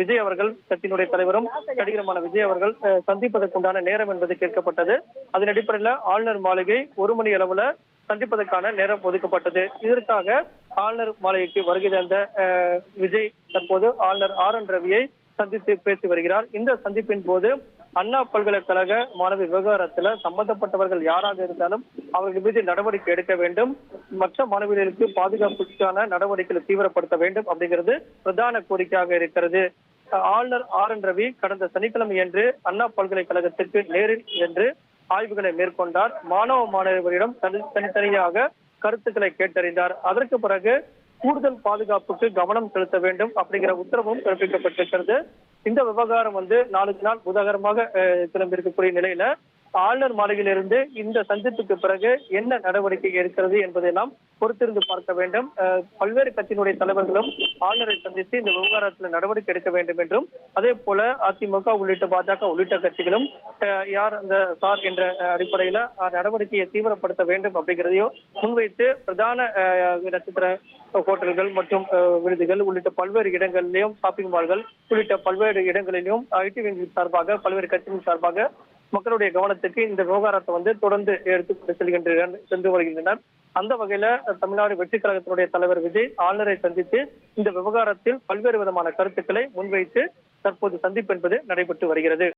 விஜய் அவர்கள் கட்சியினுடைய தலைவரும் நடிகருமான விஜய் அவர்கள் சந்திப்பதற்குண்டான நேரம் என்பது கேட்கப்பட்டது. அதன் அடிப்படையில் ஆளுநர் மாளிகை 1 மணி அளவுல சந்திப்பதற்கான நேரம் ஒதுக்கப்பட்டது. இதற்காக ஆளுநர் மாளிகைக்கு வருகை தந்த விஜய் தற்போது ஆளுநர் RN ரவியை சந்தித்து பேசி வருகிறார். இந்த சந்திப்பின் போது அண்ணா பல்கலைக்கழக மாணவி விவகாரத்துல சம்பந்தப்பட்டவர்கள் யாராக இருந்தாலும் அவர்கள் மீது நடவடிக்கை எடுக்க வேண்டும், மற்ற மாணவிகளுக்கு பாதுகாப்புக்கான நடவடிக்கைகளை தீவிரப்படுத்த வேண்டும் அப்படிங்கிறது பிரதான கோரிக்கையாக இருக்கிறது. ஆளுநர் RN ரவி கடந்த சனிக்கிழமை அன்று அண்ணா பல்கலைக்கழகத்திற்கு நேரில் சென்று ஆய்வுகளை மேற்கொண்டார். மாணவரிடம் தனித்தனியாக கருத்துக்களை கேட்டறிந்தார். அதற்கு பிறகு கூடுதல் பாதுகாப்புக்கு கவனம் செலுத்த வேண்டும் அப்படிங்கிற உத்தரவும் பிறப்பிக்கப்பட்டிருக்கிறது. இந்த விவகாரம் நாளுக்கு நாள் உதாகரமாக கிளம்பியிருக்கக்கூடிய நிலையில ஆளுநர் மாளிகையிலிருந்து இந்த சந்திப்புக்கு பிறகு என்ன நடவடிக்கை இருக்கிறது என்பதையெல்லாம் பொறுத்திருந்து பார்க்க வேண்டும். பல்வேறு கட்சியினுடைய தலைவர்களும் ஆளுநரை சந்தித்து இந்த விவகாரத்தில் நடவடிக்கை எடுக்க வேண்டும் என்றும், அதே போல அதிமுக உள்ளிட்ட பாஜக உள்ளிட்ட கட்சிகளும் யார் அந்த சார் என்ற அடிப்படையில நடவடிக்கையை தீவிரப்படுத்த வேண்டும் அப்படிங்கிறதையும் முன்வைத்து பிரதான நட்சத்திர ஹோட்டல்கள் மற்றும் விடுதிகள் உள்ளிட்ட பல்வேறு இடங்களிலும் ஷாப்பிங் மால்கள் உள்ளிட்ட பல்வேறு இடங்களிலும் ஐடி விங்கின் சார்பாக பல்வேறு கட்சிகளின் சார்பாக மக்களுடைய கவனத்துக்கு இந்த விவகாரத்தை தொடர்ந்து எடுத்துக்கொண்டு சென்று வருகின்றனர். அந்த வகையில தமிழ்நாடு வெற்றி கழகத்தினுடைய தலைவர் விஜய் ஆளுநரை சந்தித்து இந்த விவகாரத்தில் பல்வேறு விதமான கருத்துக்களை முன்வைத்து தற்போது சந்திப்பு என்பது நடைபெற்று வருகிறது.